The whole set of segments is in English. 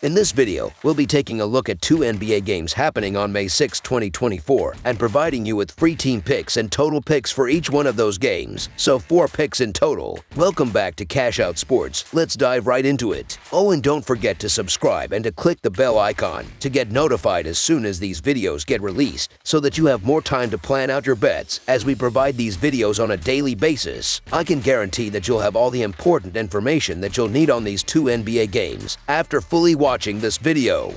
In this video, we'll be taking a look at 2 NBA games happening on May 6, 2024, and providing you with free team picks and total picks for each one of those games, so 4 picks in total. Welcome back to Cash Out Sports. Let's dive right into it. Oh, and don't forget to subscribe and to click the bell icon to get notified as soon as these videos get released, so that you have more time to plan out your bets as we provide these videos on a daily basis. I can guarantee that you'll have all the important information that you'll need on these 2 NBA games after fully watching this video.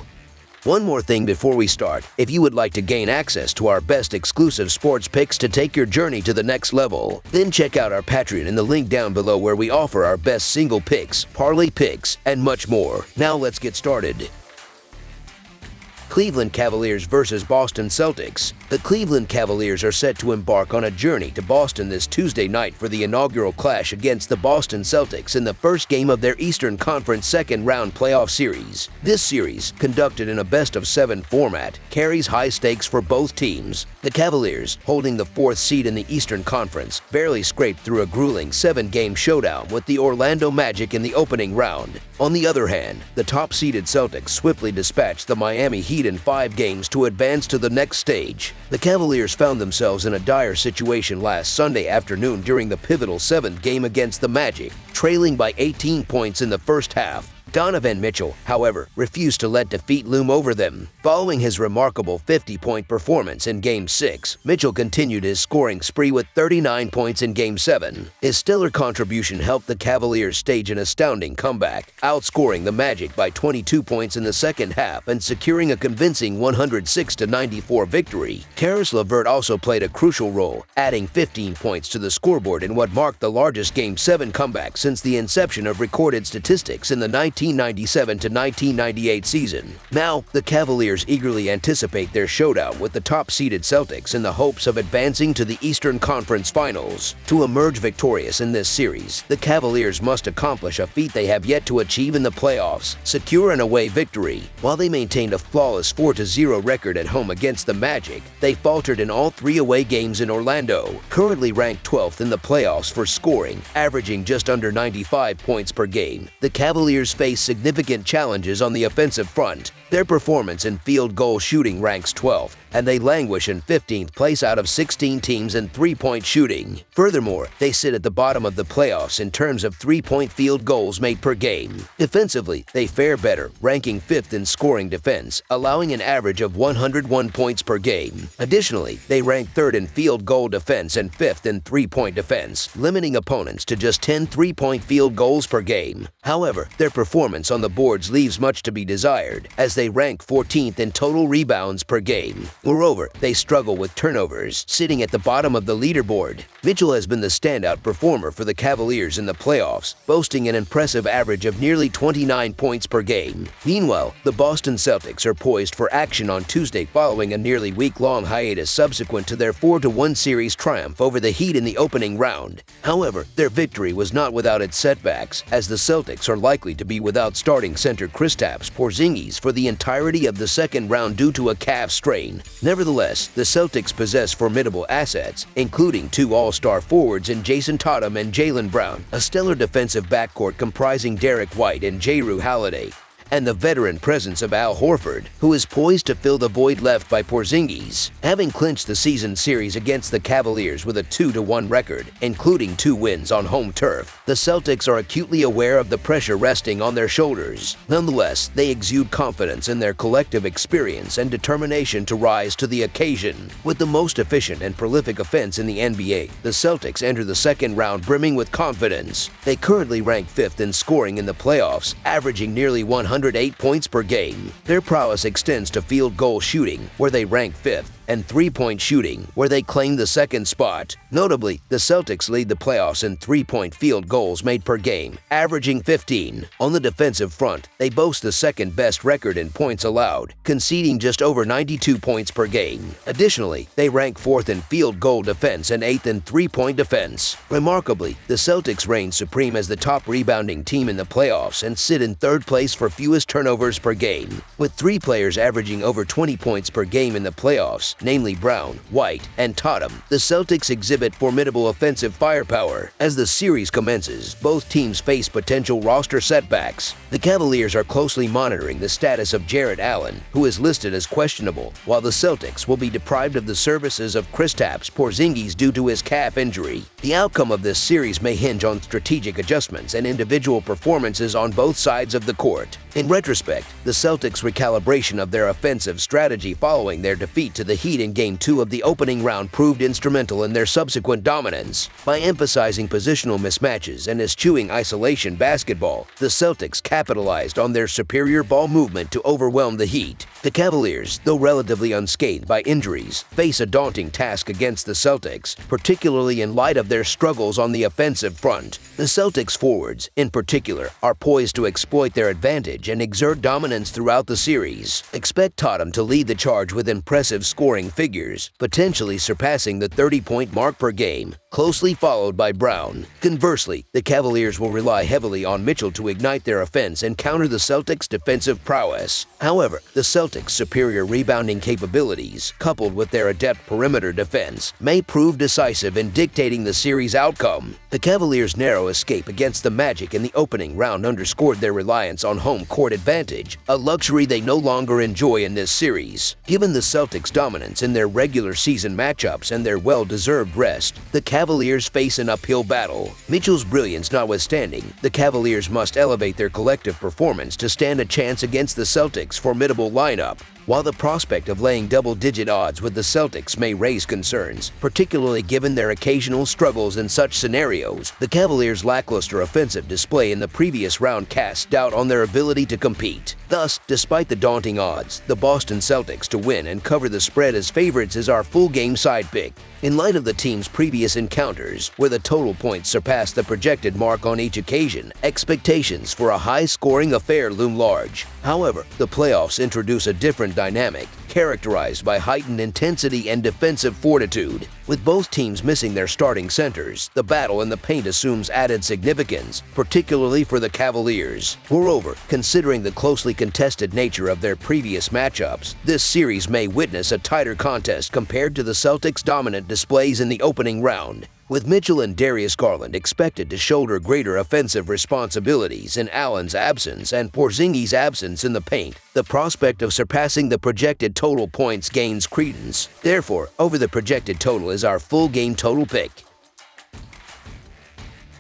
One more thing before we start, if you would like to gain access to our best exclusive sports picks to take your journey to the next level, then check out our Patreon in the link down below where we offer our best single picks, parlay picks, and much more. Now let's get started. Cleveland Cavaliers versus Boston Celtics. The Cleveland Cavaliers are set to embark on a journey to Boston this Tuesday night for the inaugural clash against the Boston Celtics in the first game of their Eastern Conference second-round playoff series. This series, conducted in a best-of-7 format, carries high stakes for both teams. The Cavaliers, holding the 4th seed in the Eastern Conference, barely scraped through a grueling 7-game showdown with the Orlando Magic in the opening round. On the other hand, the top-seeded Celtics swiftly dispatched the Miami Heat in 5 games to advance to the next stage. The Cavaliers found themselves in a dire situation last Sunday afternoon during the pivotal 7th game against the Magic, trailing by 18 points in the first half. Donovan Mitchell, however, refused to let defeat loom over them. Following his remarkable 50-point performance in Game 6, Mitchell continued his scoring spree with 39 points in Game 7. His stellar contribution helped the Cavaliers stage an astounding comeback, outscoring the Magic by 22 points in the second half and securing a convincing 106-94 victory. Caris LeVert also played a crucial role, adding 15 points to the scoreboard in what marked the largest Game 7 comeback since the inception of recorded statistics in the 1997-1998 season. Now, the Cavaliers eagerly anticipate their showdown with the top-seeded Celtics in the hopes of advancing to the Eastern Conference Finals. To emerge victorious in this series, the Cavaliers must accomplish a feat they have yet to achieve in the playoffs: secure an away victory. While they maintained a flawless 4-0 record at home against the Magic, they faltered in all 3 away games in Orlando, currently ranked 12th in the playoffs for scoring, averaging just under 95 points per game. The Cavaliers face significant challenges on the offensive front. Their performance in field goal shooting ranks 12th, and they languish in 15th place out of 16 teams in three-point shooting. Furthermore, they sit at the bottom of the playoffs in terms of three-point field goals made per game. Defensively, they fare better, ranking 5th in scoring defense, allowing an average of 101 points per game. Additionally, they rank 3rd in field goal defense and 5th in three-point defense, limiting opponents to just 10 three-point field goals per game. However, their performance on the boards leaves much to be desired, as they rank 14th in total rebounds per game. Moreover, they struggle with turnovers, sitting at the bottom of the leaderboard. Mitchell has been the standout performer for the Cavaliers in the playoffs, boasting an impressive average of nearly 29 points per game. Meanwhile, the Boston Celtics are poised for action on Tuesday following a nearly week-long hiatus subsequent to their 4-1 series triumph over the Heat in the opening round. However, their victory was not without its setbacks, as the Celtics are likely to be without starting center Kristaps Porzingis for the entirety of the second round due to a calf strain. Nevertheless, the Celtics possess formidable assets, including 2 all-star forwards in Jason Tatum and Jaylen Brown, a stellar defensive backcourt comprising Derek White and Jrue Holiday, and the veteran presence of Al Horford, who is poised to fill the void left by Porzingis. Having clinched the season series against the Cavaliers with a 2-1 record, including 2 wins on home turf, the Celtics are acutely aware of the pressure resting on their shoulders. Nonetheless, they exude confidence in their collective experience and determination to rise to the occasion. With the most efficient and prolific offense in the NBA, the Celtics enter the second round brimming with confidence. They currently rank 5th in scoring in the playoffs, averaging nearly 108 points per game. Their prowess extends to field goal shooting, where they rank 5th, and three-point shooting, where they claim the 2nd spot. Notably, the Celtics lead the playoffs in three-point field goals made per game, averaging 15. On the defensive front, they boast the 2nd-best record in points allowed, conceding just over 92 points per game. Additionally, they rank 4th in field goal defense and 8th in three-point defense. Remarkably, the Celtics reign supreme as the top rebounding team in the playoffs and sit in 3rd place for fewest turnovers per game. With 3 players averaging over 20 points per game in the playoffs, namely Brown, White, and Tatum, the Celtics exhibit formidable offensive firepower. As the series commences, both teams face potential roster setbacks. The Cavaliers are closely monitoring the status of Jarrett Allen, who is listed as questionable, while the Celtics will be deprived of the services of Kristaps Porzingis due to his calf injury. The outcome of this series may hinge on strategic adjustments and individual performances on both sides of the court. In retrospect, the Celtics' recalibration of their offensive strategy following their defeat to the Heat in Game 2 of the opening round proved instrumental in their subsequent dominance. By emphasizing positional mismatches and eschewing isolation basketball, the Celtics capitalized on their superior ball movement to overwhelm the Heat. The Cavaliers, though relatively unscathed by injuries, face a daunting task against the Celtics, particularly in light of their struggles on the offensive front. The Celtics forwards, in particular, are poised to exploit their advantage and exert dominance throughout the series. Expect Tatum to lead the charge with impressive scoring figures, potentially surpassing the 30-point mark per game, closely followed by Brown. Conversely, the Cavaliers will rely heavily on Mitchell to ignite their offense and counter the Celtics' defensive prowess. However, the Celtics' superior rebounding capabilities, coupled with their adept perimeter defense, may prove decisive in dictating the series outcome. The Cavaliers' narrow escape against the Magic in the opening round underscored their reliance on home court advantage, a luxury they no longer enjoy in this series. Given the Celtics' dominance in their regular season matchups and their well-deserved rest, the Cavaliers face an uphill battle. Mitchell's brilliance notwithstanding, the Cavaliers must elevate their collective performance to stand a chance against the Celtics' formidable lineup. While the prospect of laying double-digit odds with the Celtics may raise concerns, particularly given their occasional struggles in such scenarios, the Cavaliers' lackluster offensive display in the previous round casts doubt on their ability to compete. Thus, despite the daunting odds, the Boston Celtics to win and cover the spread as favorites is our full-game side pick. In light of the team's previous encounters, where the total points surpassed the projected mark on each occasion, expectations for a high-scoring affair loom large. However, the playoffs introduce a different dynamic, characterized by heightened intensity and defensive fortitude. With both teams missing their starting centers, the battle in the paint assumes added significance, particularly for the Cavaliers. Moreover, considering the closely contested nature of their previous matchups, this series may witness a tighter contest compared to the Celtics' dominant displays in the opening round. With Mitchell and Darius Garland expected to shoulder greater offensive responsibilities in Allen's absence and Porzingis' absence in the paint, the prospect of surpassing the projected total points gains credence. Therefore, over the projected total is our full game total pick.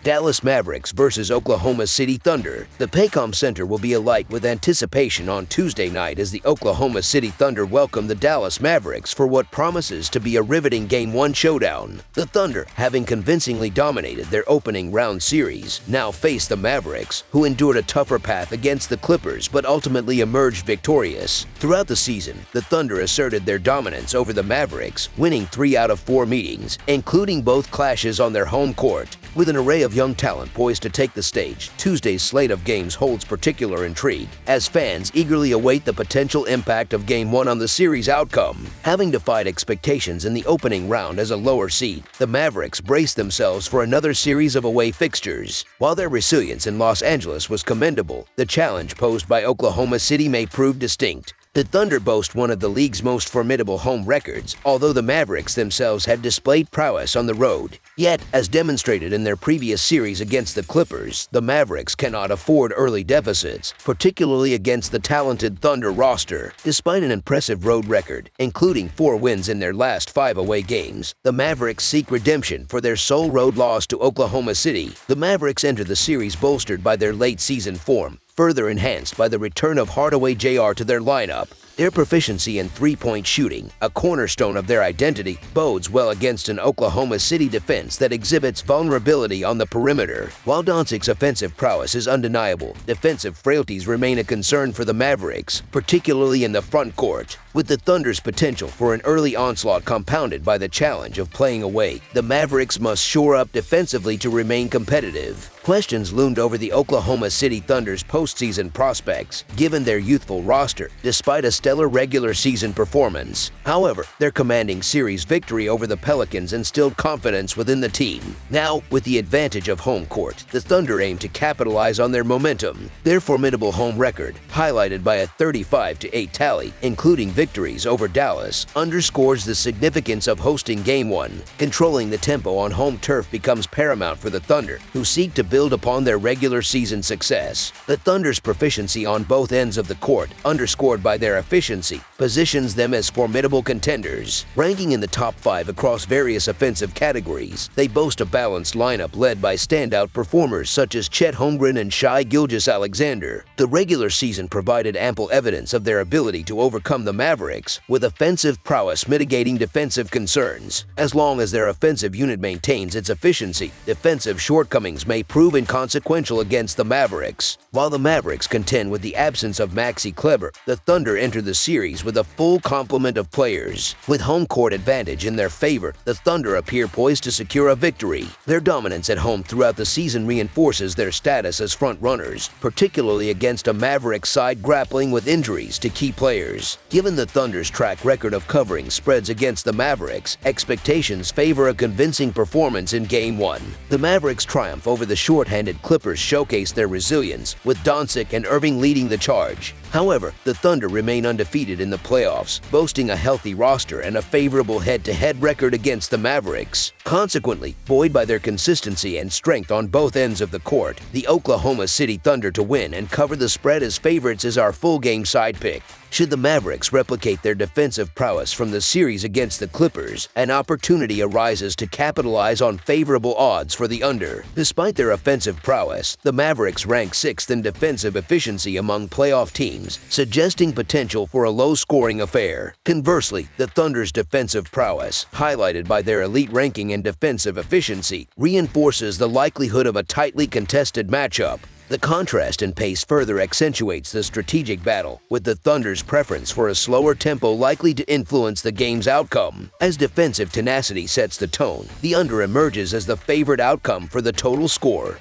Dallas Mavericks versus Oklahoma City Thunder. The Paycom Center will be alight with anticipation on Tuesday night as the Oklahoma City Thunder welcome the Dallas Mavericks for what promises to be a riveting Game 1 showdown. The Thunder, having convincingly dominated their opening round series, now face the Mavericks, who endured a tougher path against the Clippers but ultimately emerged victorious. Throughout the season, the Thunder asserted their dominance over the Mavericks, winning 3 out of 4 meetings, including both clashes on their home court. With an array of young talent poised to take the stage, Tuesday's slate of games holds particular intrigue, as fans eagerly await the potential impact of Game 1 on the series outcome. Having defied expectations in the opening round as a lower seed, the Mavericks braced themselves for another series of away fixtures. While their resilience in Los Angeles was commendable, the challenge posed by Oklahoma City may prove distinct. The Thunder boast one of the league's most formidable home records, although the Mavericks themselves had displayed prowess on the road. Yet, as demonstrated in their previous series against the Clippers, the Mavericks cannot afford early deficits, particularly against the talented Thunder roster. Despite an impressive road record, including 4 wins in their last 5 away games, the Mavericks seek redemption for their sole road loss to Oklahoma City. The Mavericks enter the series bolstered by their late-season form, further enhanced by the return of Hardaway Jr. to their lineup. Their proficiency in three-point shooting, a cornerstone of their identity, bodes well against an Oklahoma City defense that exhibits vulnerability on the perimeter. While Doncic's offensive prowess is undeniable, defensive frailties remain a concern for the Mavericks, particularly in the front court. With the Thunder's potential for an early onslaught compounded by the challenge of playing away, the Mavericks must shore up defensively to remain competitive. Questions loomed over the Oklahoma City Thunder's postseason prospects, given their youthful roster, despite a stellar regular season performance. However, their commanding series victory over the Pelicans instilled confidence within the team. Now, with the advantage of home court, the Thunder aim to capitalize on their momentum. Their formidable home record, highlighted by a 35-8 tally, including victories over Dallas, underscores the significance of hosting Game 1. Controlling the tempo on home turf becomes paramount for the Thunder, who seek to build upon their regular season success. The Thunder's proficiency on both ends of the court, underscored by their efficiency, positions them as formidable contenders. Ranking in the top 5 across various offensive categories, they boast a balanced lineup led by standout performers such as Chet Holmgren and Shai Gilgeous-Alexander. The regular season provided ample evidence of their ability to overcome the Mavericks, with offensive prowess mitigating defensive concerns. As long as their offensive unit maintains its efficiency, defensive shortcomings may prove inconsequential against the Mavericks. While the Mavericks contend with the absence of Maxi Kleber, the Thunder enter the series with a full complement of players. With home court advantage in their favor, the Thunder appear poised to secure a victory. Their dominance at home throughout the season reinforces their status as front-runners, particularly against a Mavericks side grappling with injuries to key players. Given the Thunder's track record of covering spreads against the Mavericks, expectations favor a convincing performance in Game 1. The Mavericks' triumph over the short-handed Clippers showcased their resilience, with Doncic and Irving leading the charge. However, the Thunder remain undefeated in the playoffs, boasting a healthy roster and a favorable head-to-head record against the Mavericks. Consequently, buoyed by their consistency and strength on both ends of the court, the Oklahoma City Thunder to win and cover the spread as favorites is our full-game side pick. Should the Mavericks replicate their defensive prowess from the series against the Clippers, an opportunity arises to capitalize on favorable odds for the under. Despite their offensive prowess, the Mavericks rank 6th in defensive efficiency among playoff teams, suggesting potential for a low-scoring affair. Conversely, the Thunder's defensive prowess, highlighted by their elite ranking and defensive efficiency, reinforces the likelihood of a tightly contested matchup. The contrast in pace further accentuates the strategic battle, with the Thunder's preference for a slower tempo likely to influence the game's outcome. As defensive tenacity sets the tone, the under emerges as the favored outcome for the total score.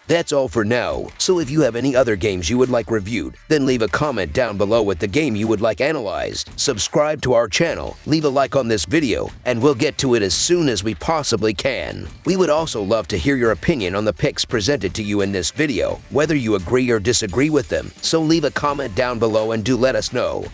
That's all for now, so if you have any other games you would like reviewed, then leave a comment down below with the game you would like analyzed. Subscribe to our channel, leave a like on this video, and we'll get to it as soon as we possibly can. We would also love to hear your opinion on the picks presented to you in this video, whether you agree or disagree with them, so leave a comment down below and do let us know.